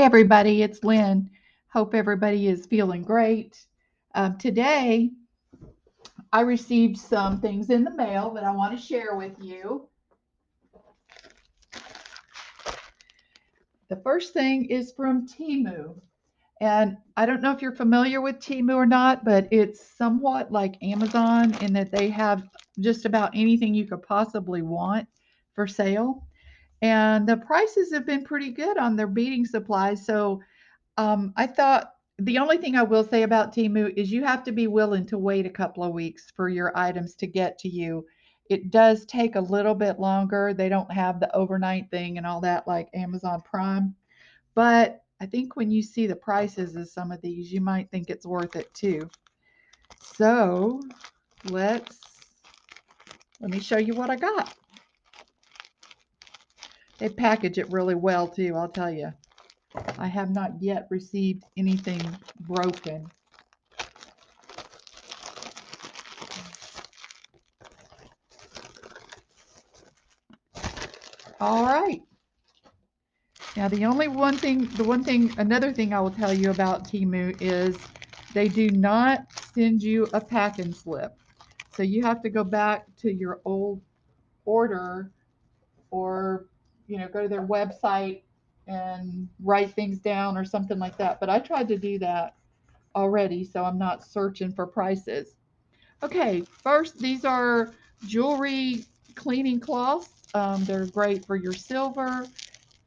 Hi, everybody. It's Lynn. Hope everybody is feeling great. Today, I received some things in the mail that I want to share with you. The first thing is from TEMU. And I don't know if you're familiar with TEMU or not, but it's somewhat like Amazon in that they have just about anything you could possibly want for sale. And the prices have been pretty good on their beading supplies. So I thought the only thing I will say about Temu is you have to be willing to wait a couple of weeks for your items to get to you. It does take a little bit longer. They don't have the overnight thing and all that like Amazon Prime. But I think when you see the prices of some of these, you might think it's worth it too. So let's let me show you what I got. They package it really well too, I'll tell you. I have not yet received anything broken. All right. Now, another thing I will tell you about Temu is they do not send you a packing slip. So you have to go back to your old order or, go to their website and write things down or something like that. But I tried to do that already, so I'm not searching for prices. Okay, first, these are jewelry cleaning cloths. They're great for your silver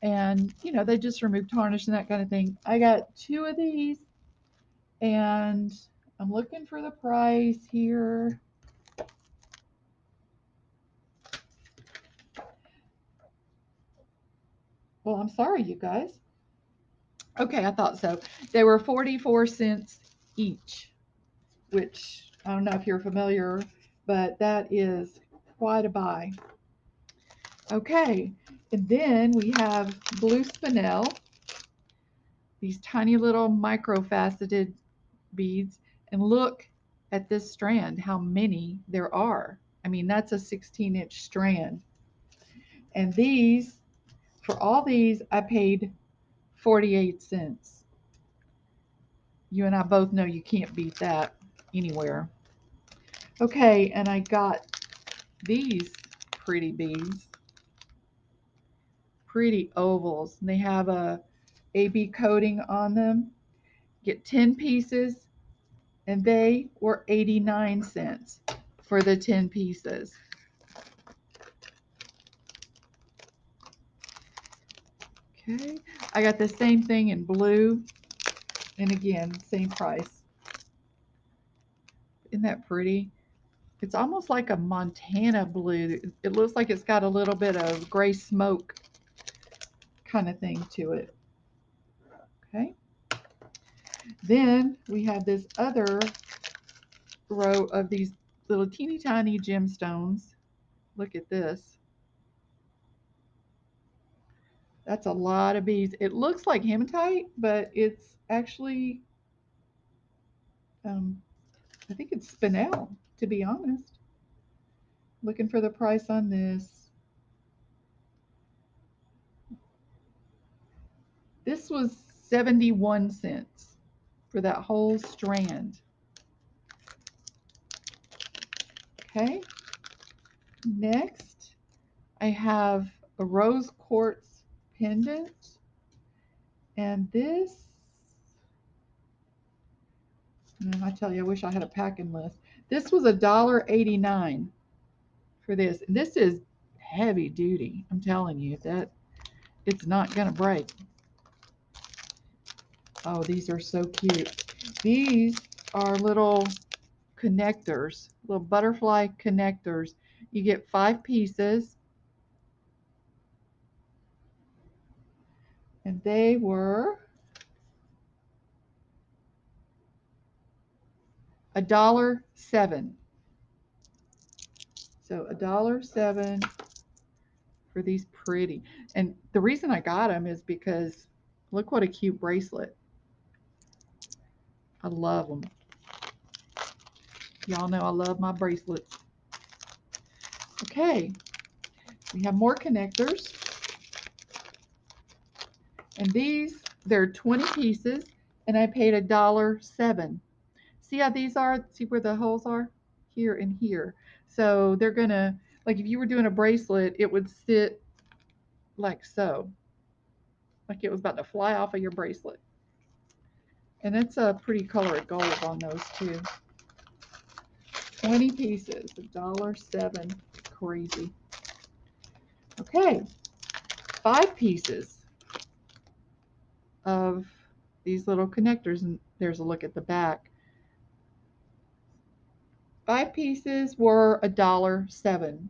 and they just remove tarnish and that kind of thing. I got two of these and I'm looking for the price here. Well, I'm sorry, you guys. Okay, I thought so. They were 44 cents each, which I don't know if you're familiar, but that is quite a buy. Okay, and then we have blue spinel, these tiny little micro-faceted beads, and look at this strand, how many there are. I mean, that's a 16-inch strand. And for all these, I paid 48 cents. You and I both know you can't beat that anywhere. Okay, and I got these pretty beads, pretty ovals. And they have a AB coating on them. Get 10 pieces, and they were 89 cents for the 10 pieces. Okay, I got the same thing in blue, and again, same price. Isn't that pretty? It's almost like a Montana blue. It looks like it's got a little bit of gray smoke kind of thing to it. Okay, then we have this other row of these little teeny tiny gemstones. Look at this. That's a lot of beads. It looks like hematite, but it's actually, um, I think it's spinel, to be honest. Looking for the price on this. This was 71 cents for that whole strand. Okay, next I have a rose quartz pendant, and this, I tell you, I wish I had a packing list. This was $1.89 for this. This is heavy duty. I'm telling you that it's not gonna break. Oh, these are so cute. These are little connectors, little butterfly connectors. You get 5 pieces, and they were $1.07. So $1.07 for these pretty. And the reason I got them is because look what a cute bracelet. I love them. Y'all know I love my bracelets. Okay, we have more connectors. And these They're 20 pieces, and I paid $1.07. See how these are? See where the holes are? Here and here. So they're gonna, like if you were doing a bracelet, it would sit like so, like it was about to fly off of your bracelet. And it's a pretty color of gold on those too. 20 pieces, $1.07. Crazy. Okay, 5 pieces of these little connectors, and there's a look at the back. 5 pieces were $1.07.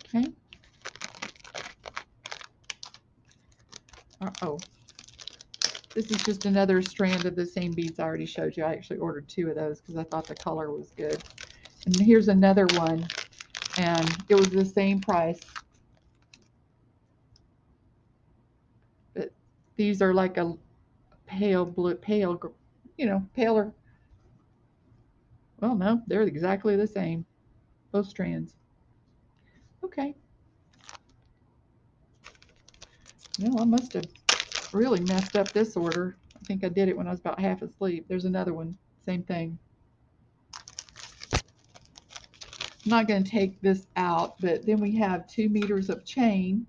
Okay. Oh, this is just another strand of the same beads I already showed you. I actually ordered 2 of those because I thought the color was good. And here's another one, and it was the same price. But these are like a pale blue, paler. Well, no, they're exactly the same, both strands. Okay. Well, I must have really messed up this order. I think I did it when I was about half asleep. There's another one, same thing. I'm not going to take this out, but then we have 2 meters of chain.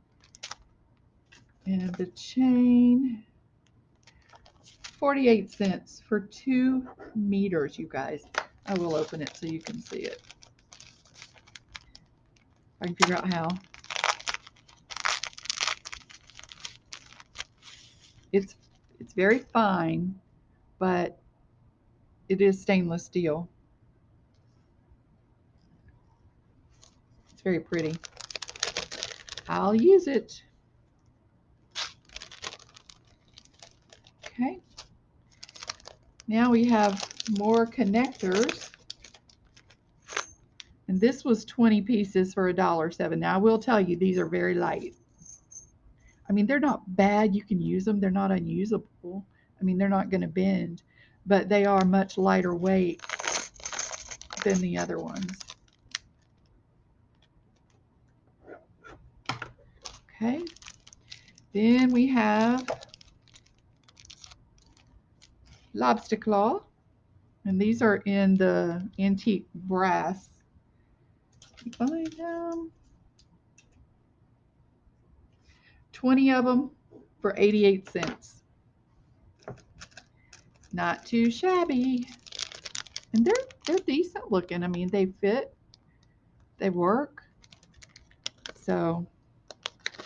And the chain, 48 cents for 2 meters, you guys. I will open it so you can see it. I can figure out how. It's it's very fine, but it is stainless steel. It's very pretty. I'll use it. Okay. Now we have more connectors. And this was 20 pieces for $1.07. Now I will tell you, these are very light. I mean, they're not bad. You can use them. They're not unusable. I mean, they're not going to bend, but they are much lighter weight than the other ones. Okay. Then we have lobster claw, and these are in the antique brass. Find them. 20 of them for 88 cents. Not too shabby. And they're decent looking. I mean, they fit, they work. So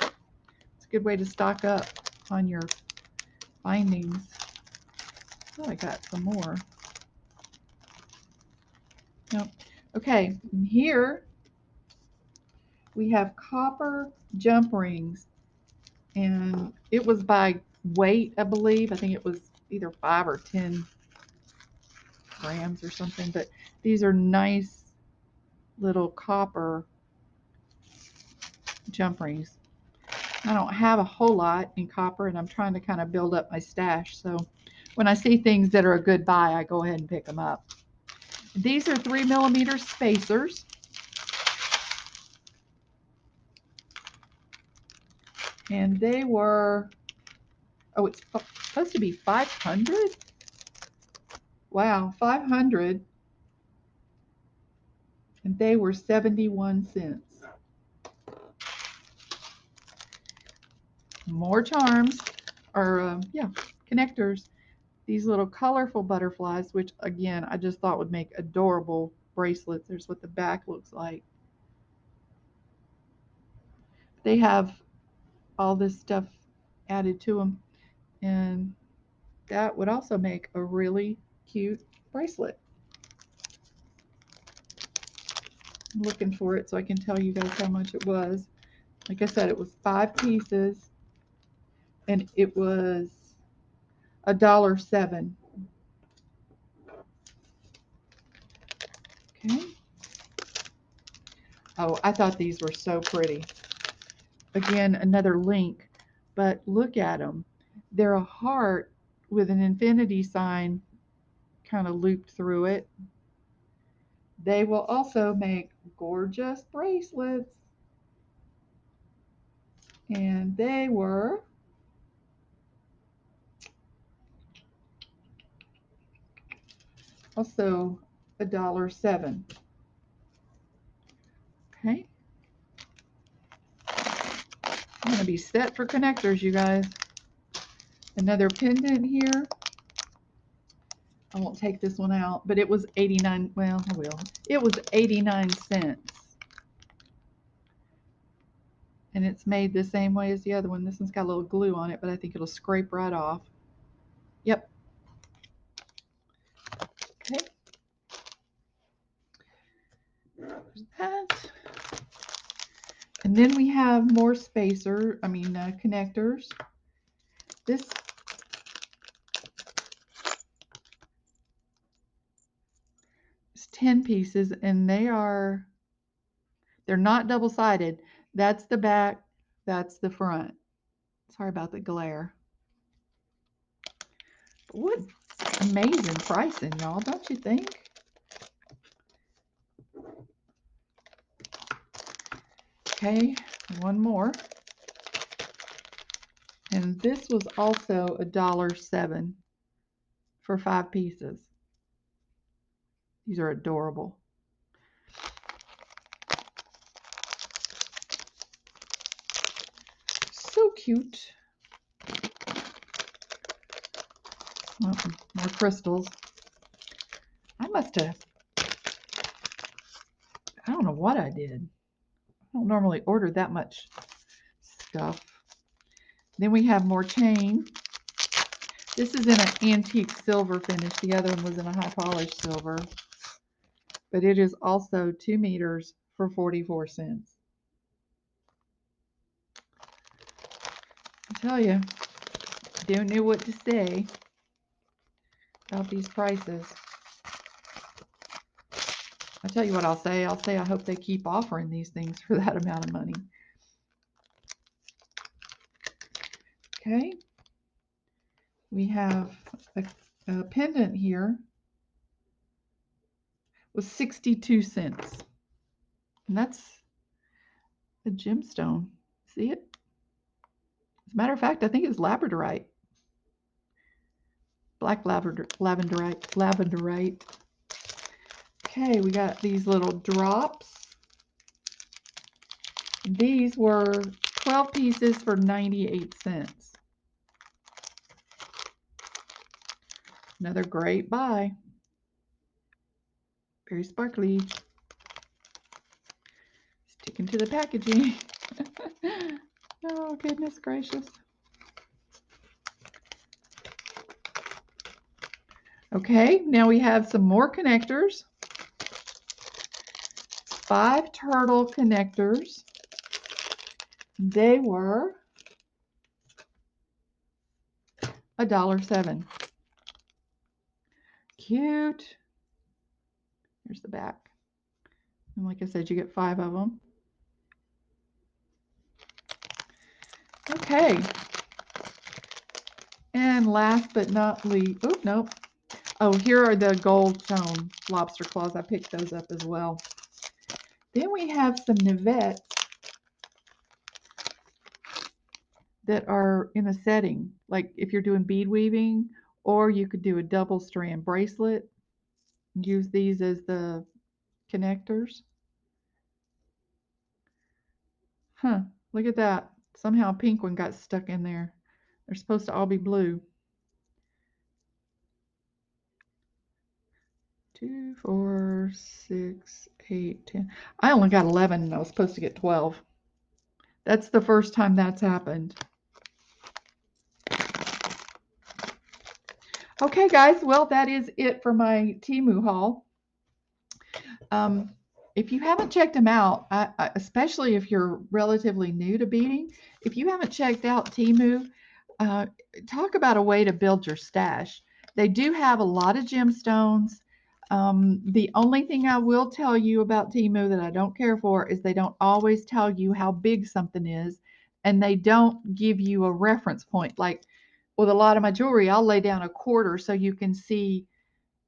it's a good way to stock up on your findings. Oh, I got some more. Nope. Okay, and here we have copper jump rings, and it was by weight, I believe. I think it was either 5 or 10 grams or something, but these are nice little copper jump rings. I don't have a whole lot in copper, and I'm trying to kind of build up my stash. So when I see things that are a good buy, I go ahead and pick them up. These are 3mm spacers. And they were, oh, it's supposed to be 500? Wow, 500. And they were 71 cents. More charms, or yeah, connectors. These little colorful butterflies, which again, I just thought would make adorable bracelets. There's what the back looks like. They have all this stuff added to them, and that would also make a really cute bracelet. I'm looking for it so I can tell you guys how much it was. Like I said, it was 5 pieces, and it was $1.07. Okay. Oh, I thought these were so pretty. Again, another link, but look at them. They're a heart with an infinity sign kind of looped through it. They will also make gorgeous bracelets. And they were also $1.07. Okay. I'm going to be set for connectors, you guys. Another pendant here. I won't take this one out, but it was 89. Well, I will. It was 89 cents. And it's made the same way as the other one. This one's got a little glue on it, but I think it'll scrape right off. Yep. Okay. There's that. And then we have more connectors. This is 10 pieces, and they're not double-sided. That's the back, that's the front. Sorry about the glare. But what amazing pricing, y'all, don't you think? Okay, one more. And this was also $1.07 for 5 pieces. These are adorable. So cute. Oh, more crystals. I don't know what I did. I don't normally order that much stuff. Then we have more chain. This is in an antique silver finish. The other one was in a high polished silver. But it is also 2 meters for 44 cents. I tell you, I don't know what to say about these prices. I'll tell you what I'll say. I'll say I hope they keep offering these things for that amount of money. Okay. We have a pendant here with 62 cents. And that's a gemstone. See it? As a matter of fact, I think it's labradorite. Black lavenderite. Okay, we got these little drops. These were 12 pieces for 98 cents. Another great buy. Very sparkly. Sticking to the packaging. Oh, goodness gracious. Okay, now we have some more connectors. 5 turtle connectors. They were $1.07. Cute. Here's the back. And like I said, you get 5 of them. Okay. And last but not least, oh, nope. Oh, here are the gold tone lobster claws. I picked those up as well. Then we have some Nivettes that are in a setting, like if you're doing bead weaving, or you could do a double strand bracelet. Use these as the connectors. Huh, look at that. Somehow a pink one got stuck in there. They're supposed to all be blue. 2, 4, 6, 8, 10. I only got 11 and I was supposed to get 12. That's the first time that's happened. Okay, guys, well, that is it for my TEMU haul. If you haven't checked them out, especially if you're relatively new to beading, if you haven't checked out TEMU, talk about a way to build your stash. They do have a lot of gemstones. The only thing I will tell you about TEMU that I don't care for is they don't always tell you how big something is, and they don't give you a reference point. Like with a lot of my jewelry, I'll lay down a quarter so you can see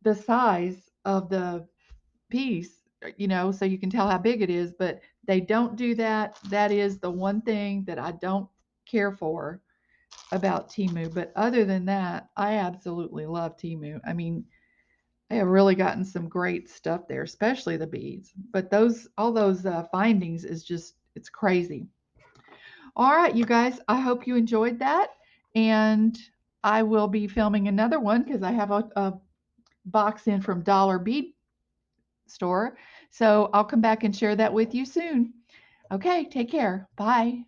the size of the piece, so you can tell how big it is, but they don't do that. That is the one thing that I don't care for about TEMU. But other than that, I absolutely love TEMU. I mean, They have really gotten some great stuff there, especially the beads. But those, all those findings is just, it's crazy. All right, you guys, I hope you enjoyed that. And I will be filming another one because I have a box in from Dollar Bead Store. So I'll come back and share that with you soon. Okay, take care. Bye.